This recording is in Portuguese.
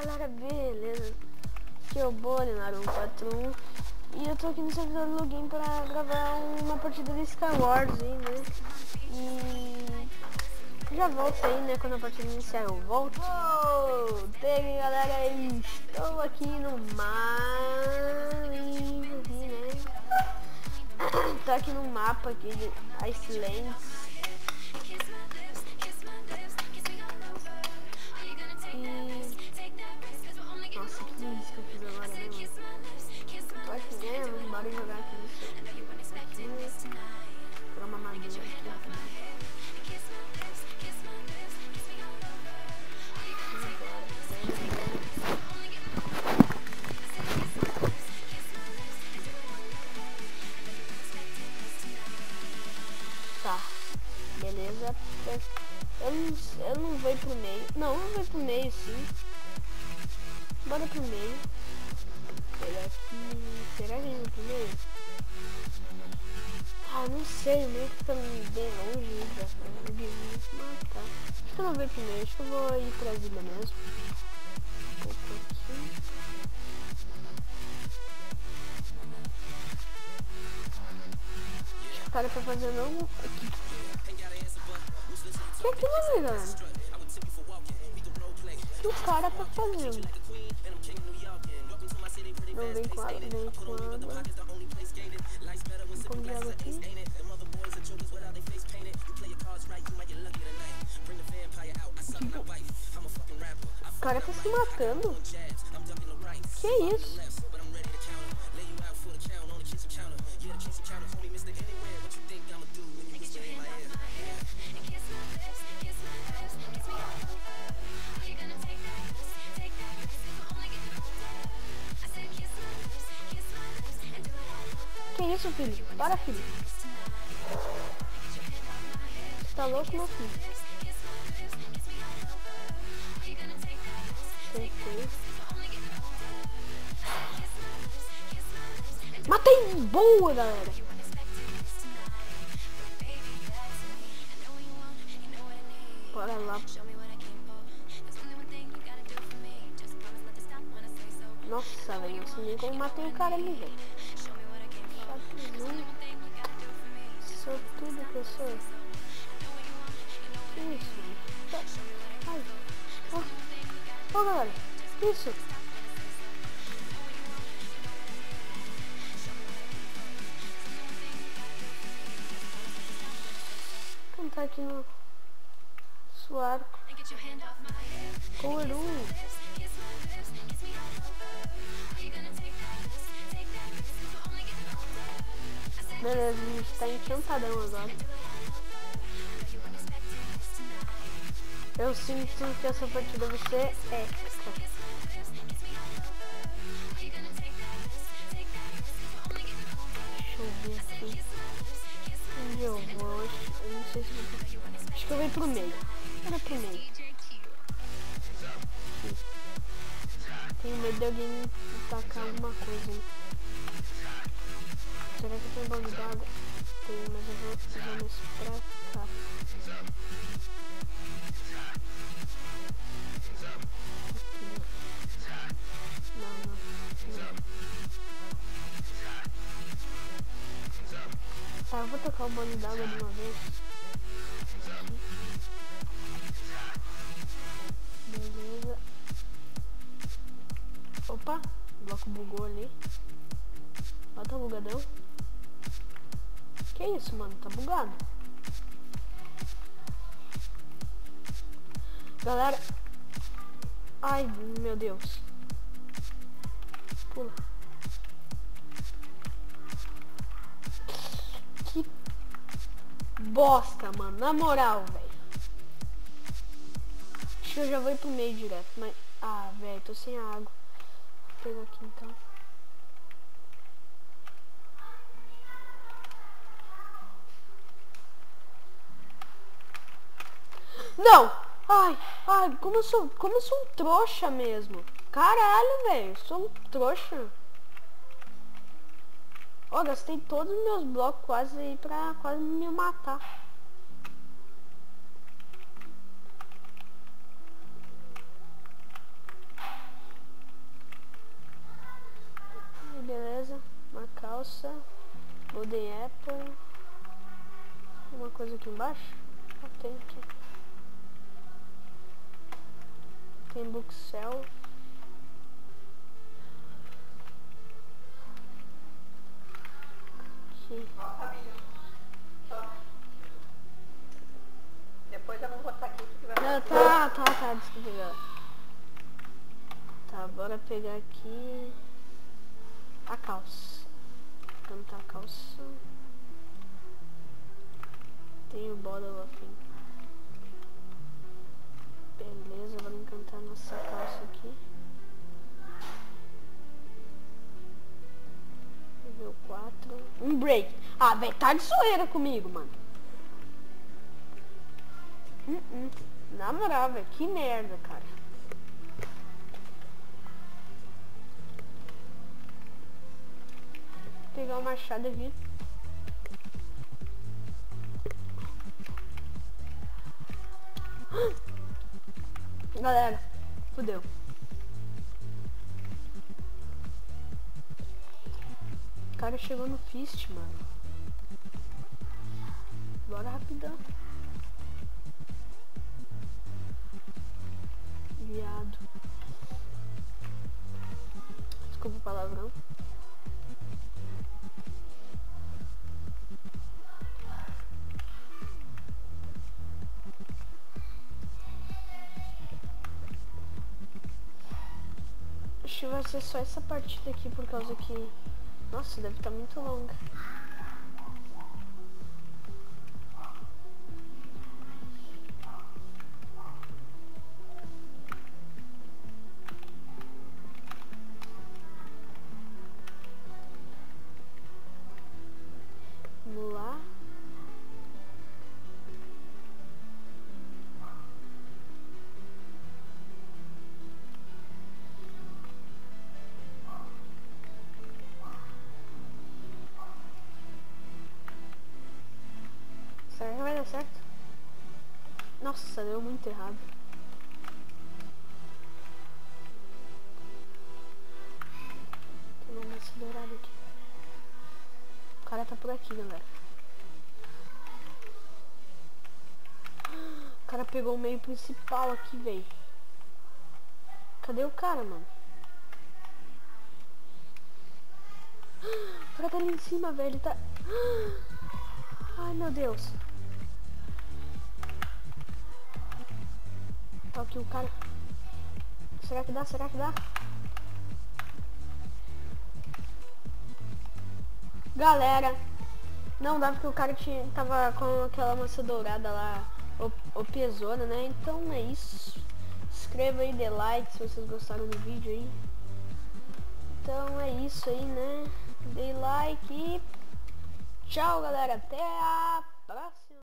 Galera, beleza? Aqui é o Bolinaru41 e eu tô aqui no servidor do login pra gravar uma partida de Skywars aí, né? E já voltei, né? Quando a partida iniciar eu volto. Voltei, galera, estou aqui no Marine, né? Tá aqui no mapa aqui de Icelands. Nossa, que isso que eu fiz agora, né, mano? Tô aqui mesmo, bora jogar aqui no seu. Pegar uma madeira aqui. Tá, beleza. Eu não vou pro meio. Não, eu vou pro meio sim. Bora pro meio. Pegar aqui. Será que eu vou pro meio? Ah, não sei, o meio que fica bem longe da frente. Mas tá. Acho que eu não vou pro meio, acho que eu vou ir pra ilha mesmo. Um pouco aqui. Acho que o cara tá fazendo algo aqui. O que é aquilo ali, galera? O que o cara tá fazendo? Não, vem com água, vem com água. Um pouco de água aqui. O cara tá se matando. Que isso? Que isso, filho? Para, filho. Você tá louco, meu filho? Matei! Boa, galera! Bora lá. Nossa, velho, não sei nem como matei o cara ali, velho. Sou tudo que eu sou. Que isso? Ai. Ó, galera. Que isso? Cantar aqui no suarco. Coru. Beleza, a gente tá encantadão agora. Eu sinto que essa partida vai ser épica. Deixa eu ver aqui. Onde eu vou? Eu não sei se eu vou. Acho que eu vou pro meio. Bora pro meio. Tenho medo de alguém me tacar alguma coisa aí. Será que tem balde d'água? Tem, mas eu vou mais pra cá. Não. Tá, eu vou tocar o balde d'água de uma vez. Aqui. Beleza. Opa, o bloco bugou ali. Ó, tá bugadão. Que isso, mano? Tá bugado. Galera. Ai, meu Deus. Pula. Que bosta, mano. Na moral, velho. Acho que eu já vou ir pro meio direto, mas... Ah, velho, tô sem água. Vou pegar aqui, então. Não! Ai, como eu sou um trouxa mesmo. Caralho, velho, sou um trouxa. Ó, gastei todos os meus blocos quase aí pra quase me matar. Golden Apple. Uma coisa aqui embaixo? Ah, tem aqui. Tem Bookshelf. Aqui. Depois eu vou botar aqui que vai Não, tá, desculpa, galera. Tá, bora pegar aqui a calça. Cantar a calça. Tem o bottle of ink. Beleza, vamos encantar nossa calça aqui. Nível 4. Um break. Ah, velho, tá de zoeira comigo, mano. Na moral, velho, que merda, cara. Vou pegar o machado aqui. Galera, fudeu. O cara chegou no fist, mano. Bora rapidão. Viado. Desculpa o palavrão. Acho que vai ser só essa partida aqui por causa que... Nossa, deve estar muito longa. Vamos lá. Será que vai dar certo? Nossa, deu muito errado. Tem uma massa dourada aqui. O cara tá por aqui, galera. O cara pegou o meio principal aqui, velho. Cadê o cara, mano? O cara tá ali em cima, velho. Ele tá... Ai, meu Deus. Tá aqui o cara. Será que dá? Será que dá? Galera, não dá porque o cara tava com aquela maçã dourada lá, o pesona, né? Então é isso. Inscreva aí, dê like se vocês gostaram do vídeo aí. Então é isso aí, né? Dê like e tchau, galera. Até a próxima.